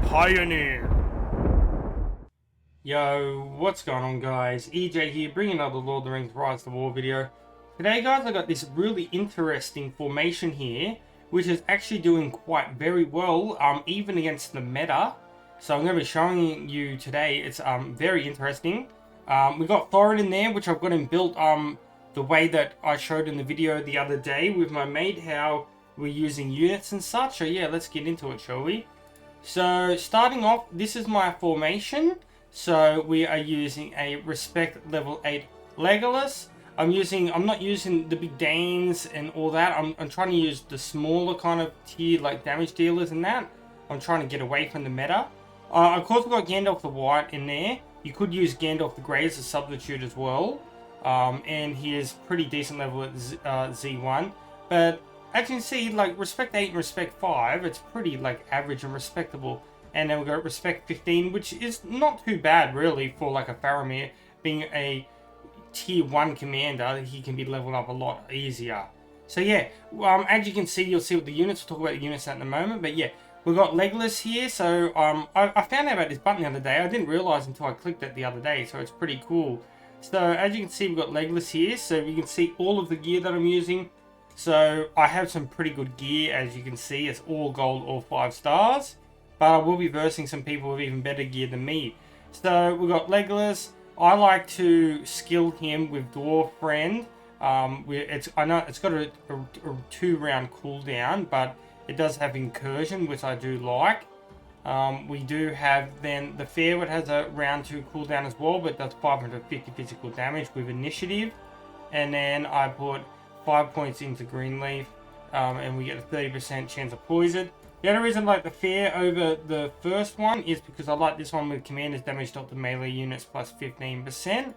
Pioneer. Yo, what's going on guys? EJ here, bringing another Lord of the Rings Rise to War video. Today guys, I got this really interesting formation here, which is actually doing quite very well, even against the meta. So I'm going to be showing you today. It's very interesting. We got Thorin in there, which I've got him built the way that I showed in the video the other day with my mate, how we're using units and such. So yeah, let's get into it, shall we? So starting off, this is my formation. So we are using a respect level 8 Legolas. I'm not using the big Danes and all that. I'm trying to use the smaller kind of tier like damage dealers and that. I'm trying to get away from the meta. Of course we've got Gandalf the White in there. You could use Gandalf the Grey as a substitute as well. And he is pretty decent level at Z1. But as you can see, like respect 8 and respect 5, it's pretty like average and respectable. And then we've got respect 15, which is not too bad really for like a Faramir being a tier 1 commander. He can be leveled up a lot easier. So yeah, as you can see, you'll see with the units. We'll talk about the units at the moment. But yeah, we've got Legolas here. So I found out about this button the other day. I didn't realize until I clicked it the other day. So it's pretty cool. So as you can see, we've got Legolas here. So you can see all of the gear that I'm using. So I have some pretty good gear, as you can see. It's all gold, all 5 stars. But I will be versing some people with even better gear than me. So we've got Legolas. I like to skill him with Dwarf Friend. I know it's got a 2-round cooldown, but it does have Incursion, which I do like. We do have then the Fairwood has a round 2 cooldown as well, but does 550 physical damage with Initiative. And then I put 5 points into Greenleaf, and we get a 30% chance of poison. The other reason I like the Fair over the first one is because I like this one with Commander's damage dealt to melee units plus 15%,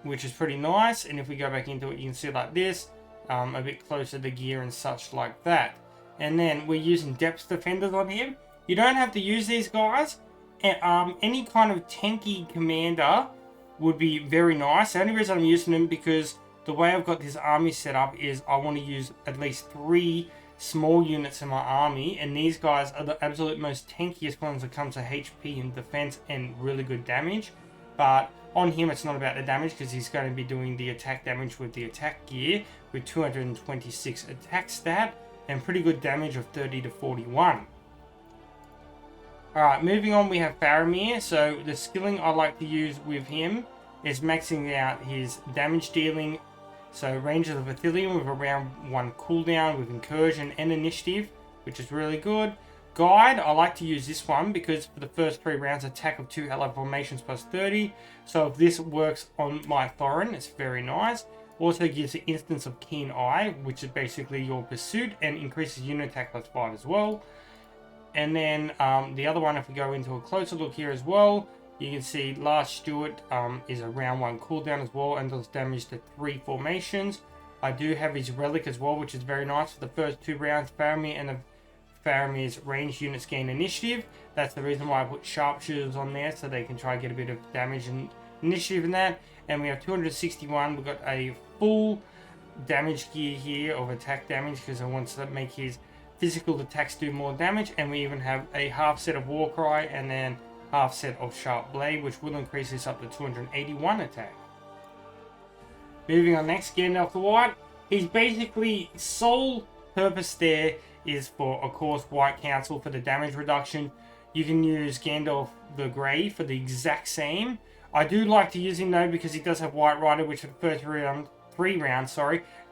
which is pretty nice. And if we go back into it, you can see like this, a bit closer to gear and such like that. And then we're using Depth Defenders on him. You don't have to use these guys. Any kind of tanky commander would be very nice. The only reason I'm using them because the way I've got this army set up is I want to use at least 3 small units in my army, and these guys are the absolute most tankiest ones that comes to HP and defense and really good damage. But on him it's not about the damage because he's going to be doing the attack damage with the attack gear with 226 attack stat and pretty good damage of 30 to 41. Alright, moving on, we have Faramir. So the skilling I like to use with him is maxing out his damage dealing. So ranges of Ithilien with around 1 cooldown with Incursion and Initiative, which is really good. Guide, I like to use this one because for the first 3 rounds, attack of 2 allied formations plus 30. So if this works on my Thorin, it's very nice. Also gives the instance of Keen Eye, which is basically your pursuit, and increases unit attack plus 5 as well. And then the other one, if we go into a closer look here as well, you can see Last Steward is a round 1 cooldown as well and does damage to 3 formations. I do have his Relic as well, which is very nice for the first 2 rounds. Faramir and Faramir's ranged units gain initiative. That's the reason why I put Sharpshooters on there, so they can try to get a bit of damage and initiative in that. And we have 261. We've got a full damage gear here of attack damage because I want to make his physical attacks do more damage. And we even have a half set of Warcry and then half set of Sharp Blade, which will increase this up to 281 attack. Moving on next, Gandalf the White. He's basically sole purpose there is for, of course, White Council for the damage reduction. You can use Gandalf the Grey for the exact same. I do like to use him though because he does have White Rider, which for the first 3 rounds,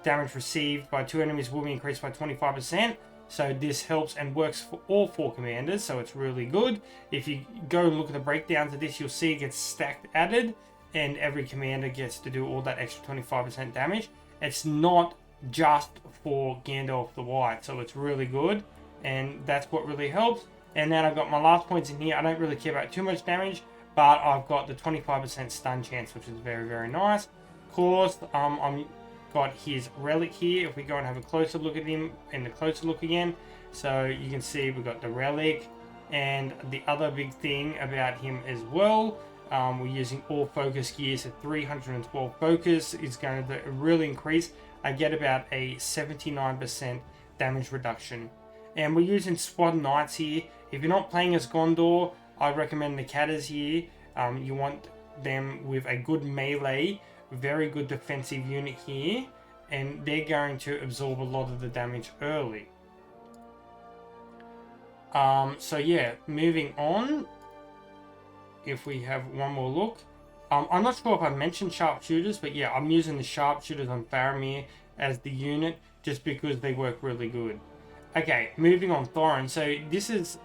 damage received by 2 enemies will be increased by 25%. So this helps and works for all 4 commanders, so it's really good. If you go and look at the breakdowns of this, you'll see it gets stacked added, and every commander gets to do all that extra 25% damage. It's not just for Gandalf the White, so it's really good, and that's what really helps. And then I've got my last points in here. I don't really care about too much damage, but I've got the 25% stun chance, which is very, very nice. Of course, I'm got his Relic here. If we go and have a closer look at him and the closer look again, so you can see we've got the Relic. And the other big thing about him as well, we're using all focus gear, so 312 focus is going to really increase. I get about a 79% damage reduction. And we're using Squad Knights here. If you're not playing as Gondor, I recommend the Catters here. You want them with a good melee, very good defensive unit here, and they're going to absorb a lot of the damage early. So yeah, moving on. If we have one more look, I'm not sure if I mentioned sharpshooters, but yeah, I'm using the sharpshooters on Faramir as the unit just because they work really good. Okay, moving on, Thorin. So this is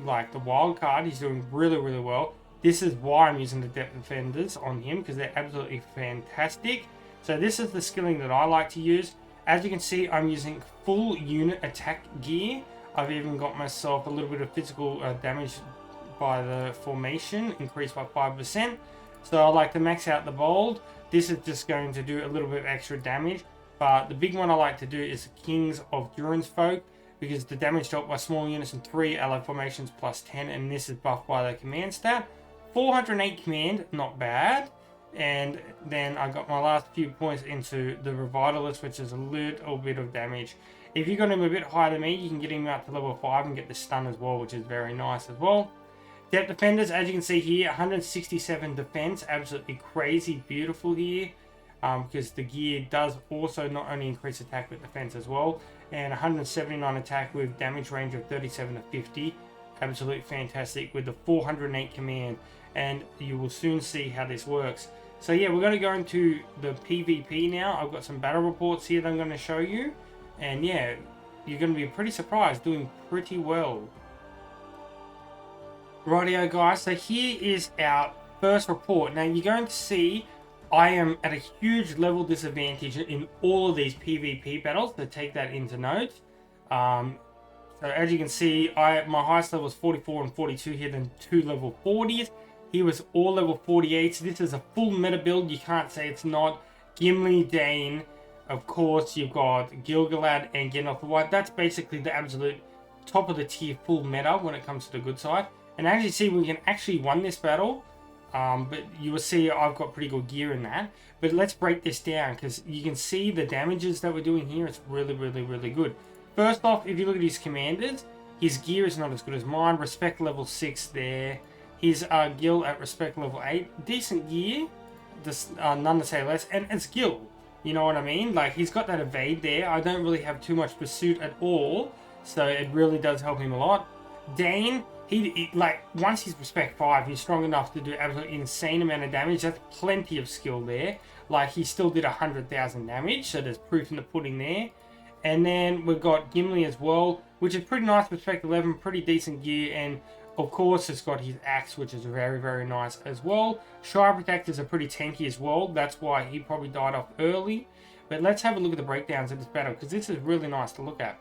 like the wild card. He's doing really, really well. This is why I'm using the depth defenders on him, because they're absolutely fantastic. So this is the skilling that I like to use. As you can see, I'm using full unit attack gear. I've even got myself a little bit of physical damage by the formation, increased by 5%. So I like to max out the bold. This is just going to do a little bit of extra damage. But the big one I like to do is the Kings of Durin's Folk, because the damage dealt by small units and 3 allied formations plus 10, and this is buffed by the command stat. 408 command, not bad. And then I got my last few points into the Revitalist, which is a little bit of damage. If you got him a bit higher than me, you can get him out to level 5 and get the stun as well, which is very nice as well. Depth defenders, as you can see here, 167 defense, absolutely crazy beautiful here. Because the gear does also not only increase attack but defense as well. And 179 attack with damage range of 37 to 50. Absolutely fantastic with the 408 command. And you will soon see how this works. So yeah, we're going to go into the PvP now. I've got some battle reports here that I'm going to show you. And yeah, you're going to be pretty surprised, doing pretty well. Rightio guys, so here is our first report. Now you're going to see I am at a huge level disadvantage in all of these PvP battles, so take that into note. So as you can see, my highest level is 44 and 42 here, then 2 level 40s. He was all level 48s. This is a full meta build, you can't say it's not. Gimli, Dane, of course you've got Gil-galad and Gandalf the White. That's basically the absolute top of the tier full meta when it comes to the good side. And as you see, we can actually win this battle. But you will see I've got pretty good gear in that. But let's break this down, because you can see the damages that we're doing here. It's really, really, really good. First off, if you look at his commanders, his gear is not as good as mine. Respect level 6 there. His Gil at respect level 8. Decent gear. Just, none to say less. And it's Gil. You know what I mean? Like, he's got that evade there. I don't really have too much pursuit at all. So it really does help him a lot. Dane, he like, once he's respect 5, he's strong enough to do absolutely insane amount of damage. That's plenty of skill there. Like, he still did 100,000 damage, so there's proof in the pudding there. And then we've got Gimli as well, which is pretty nice, respect 11, pretty decent gear. And of course, it's got his axe, which is very, very nice as well. Shire Protectors are pretty tanky as well. That's why he probably died off early. But let's have a look at the breakdowns of this battle, because this is really nice to look at.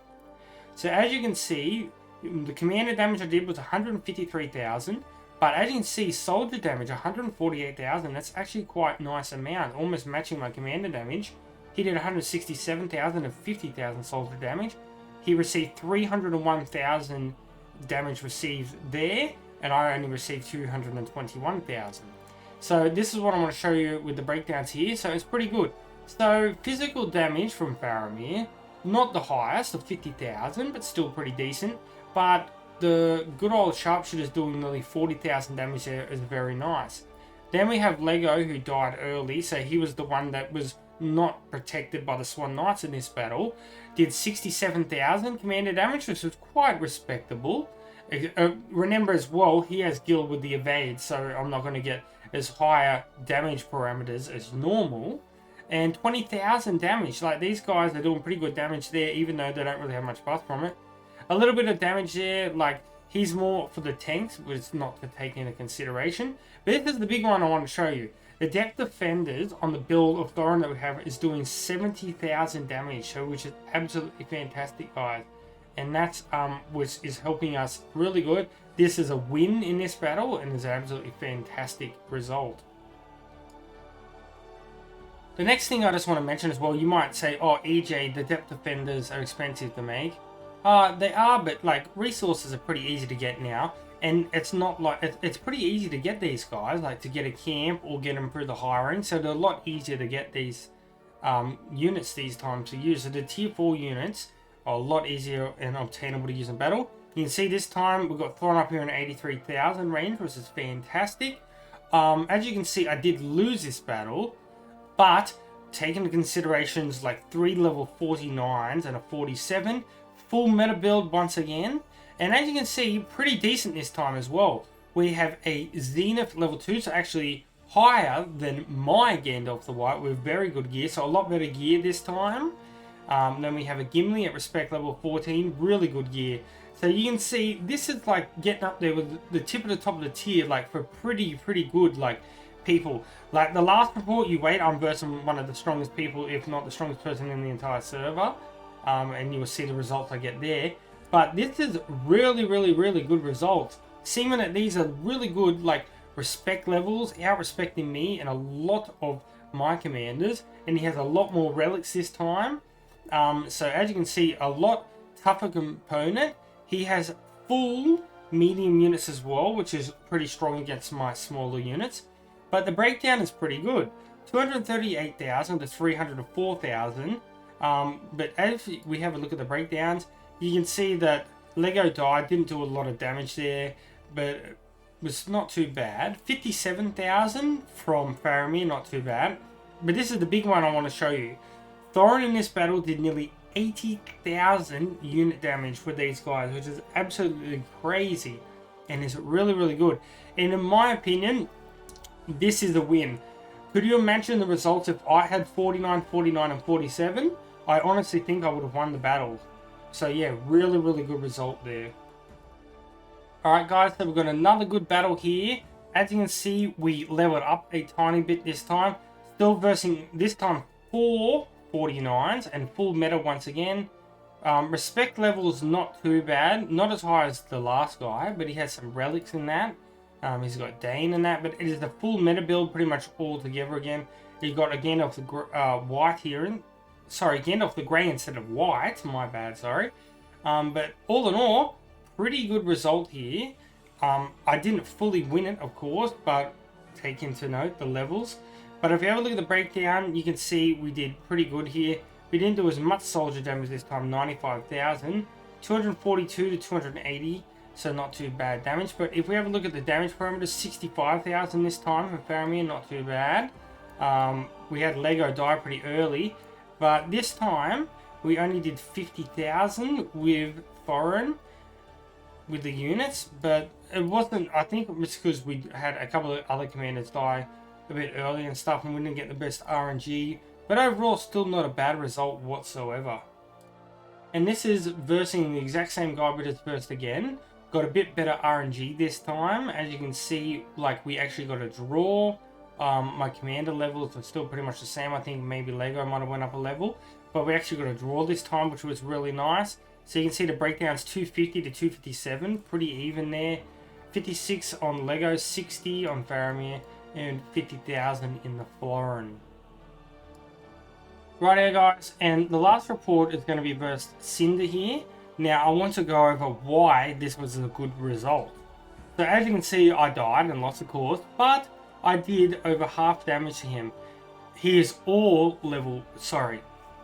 So as you can see, the commander damage I did was 153,000, but as you can see, soldier damage 148,000. That's actually quite a nice amount, almost matching my commander damage. He did 167,000 and 50,000 soldier damage. He received 301,000 damage received there, and I only received 221,000. So this is what I want to show you with the breakdowns here. So it's pretty good. So physical damage from Faramir, not the highest of 50,000, but still pretty decent. But the good old sharpshooter's doing nearly 40,000 damage there is very nice. Then we have Lego, who died early, so he was the one that was not protected by the Swan Knights in this battle. Did 67,000 commander damage, which was quite respectable. Remember as well, he has Gil with the evade, so I'm not going to get as higher damage parameters as normal. And 20,000 damage, like these guys are doing pretty good damage there, even though they don't really have much buff from it. A little bit of damage there, like he's more for the tanks, but it's not to take into consideration. But this is the big one I want to show you. The depth defenders on the build of Thorin that we have is doing 70,000 damage, so which is absolutely fantastic, guys. And that's which is helping us really good. This is a win in this battle, and is an absolutely fantastic result. The next thing I just want to mention as well, you might say, oh, EJ, the depth defenders are expensive to make. They are, but like resources are pretty easy to get now, and it's not like it's pretty easy to get these guys, like to get a camp or get them through the hiring. So they're a lot easier to get these units these times to use. So the tier 4 units a lot easier and obtainable to use in battle. You can see this time we got thrown up here in 83,000 range, which is fantastic. As you can see, I did lose this battle, but taking into considerations like 3 level 49s and a 47, full meta build once again. And as you can see, pretty decent this time as well. We have a Zenith level 2, so actually higher than my Gandalf the White with very good gear, so a lot better gear this time. Then we have a Gimli at respect level 14, really good gear. So you can see this is like getting up there with the tip of the top of the tier, like for pretty good like people. Like the last report you wait, I'm versing one of the strongest people, if not the strongest person in the entire server. And you will see the results I get there. But this is really good results. Seeming that these are really good like respect levels, out respecting me and a lot of my commanders. And he has a lot more relics this time. So as you can see, a lot tougher component. He has full medium units as well, which is pretty strong against my smaller units. But the breakdown is pretty good. 238,000 to 304,000. But as we have a look at the breakdowns, you can see that Lego died, didn't do a lot of damage there, but it was not too bad. 57,000 from Faramir, not too bad. But this is the big one I want to show you. Thorin in this battle did nearly 80,000 unit damage with these guys, which is absolutely crazy and is really good. And in my opinion, this is a win. Could you imagine the results if I had 49, 49, and 47? I honestly think I would have won the battle. So yeah, really good result there. Alright guys, so we've got another good battle here. As you can see, we leveled up a tiny bit this time. Still versing, this time, 4 49s and full meta once again. Respect level is not too bad. Not as high as the last guy, but he has some relics in that. He's got Dane in that, but it is the full meta build pretty much all together again. You've got a Gandalf the white here. Sorry, Gandalf the grey instead of white. My bad, sorry. But all in all, pretty good result here. I didn't fully win it, of course, but take into note the levels. But if you have a look at the breakdown, you can see we did pretty good here. We didn't do as much soldier damage this time, 95,000. 242 to 280, so not too bad damage. But if we have a look at the damage parameters, 65,000 this time for Faramir, not too bad. We had Lego die pretty early, but this time we only did 50,000 with Thorin with the units, but it wasn't, I think it was because we had a couple of other commanders die a bit early and stuff, and we didn't get the best RNG, but overall still not a bad result whatsoever. And this is versing the exact same guy, but it's versed again. Got a bit better RNG this time. As you can see, like we actually got a draw. My commander levels are still pretty much the same. I think maybe Lego might have went up a level, but we actually got a draw this time, which was really nice. So you can see the breakdown's 250 to 257, pretty even there. 56 on Lego, 60 on Faramir, and 50,000 in the Thorin. Right here guys, and the last report is going to be versus Cinder here. Now I want to go over why this was a good result. So as you can see, I died and lost of course, but I did over half damage to him. He is all level,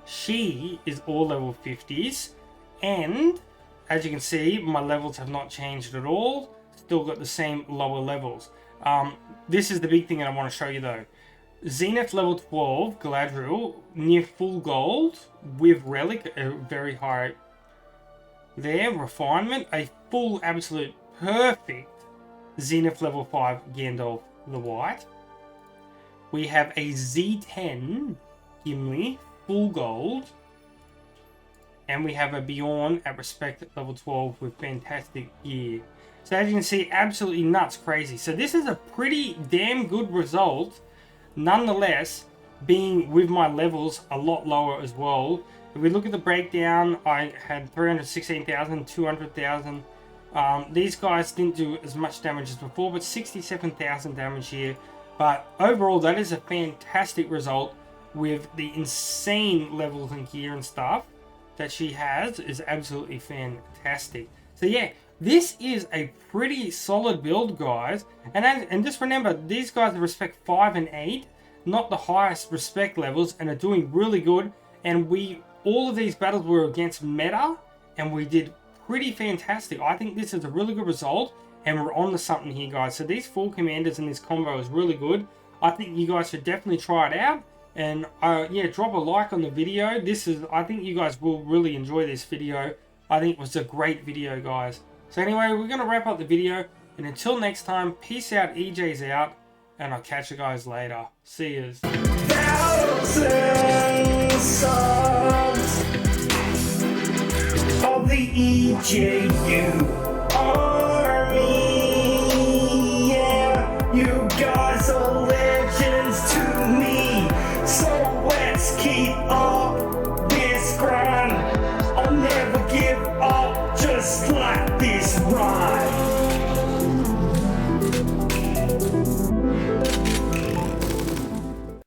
she is all level 50s, and as you can see, my levels have not changed at all. Still got the same lower levels. This is the big thing that I want to show you though. Zenith level 12, Galadriel, near full gold, with relic, a very high there, refinement, a full absolute perfect Zenith level 5 Gandalf the White. We have a Z10 Gimli, full gold. And we have a Bjorn at respect level 12 with fantastic gear. So as you can see, absolutely nuts crazy. So this is a pretty damn good result. Nonetheless, being with my levels a lot lower as well. If we look at the breakdown, I had 316,000, 200,000. These guys didn't do as much damage as before, but 67,000 damage here. But overall, that is a fantastic result with the insane levels and gear and stuff that she has is absolutely fantastic. So yeah, this is a pretty solid build, guys. And just remember, these guys are respect 5 and 8, not the highest respect levels, and are doing really good. And we all of these battles were against meta, and we did pretty fantastic. I think this is a really good result, and we're on to something here, guys. So these 4 commanders in this combo is really good. I think you guys should definitely try it out. And yeah, drop a like on the video. I think you guys will really enjoy this video. I think it was a great video, guys. So anyway, we're going to wrap up the video. And until next time, peace out, EJ's out. And I'll catch you guys later. See yous. Thousands of the EJU army. Yeah, you got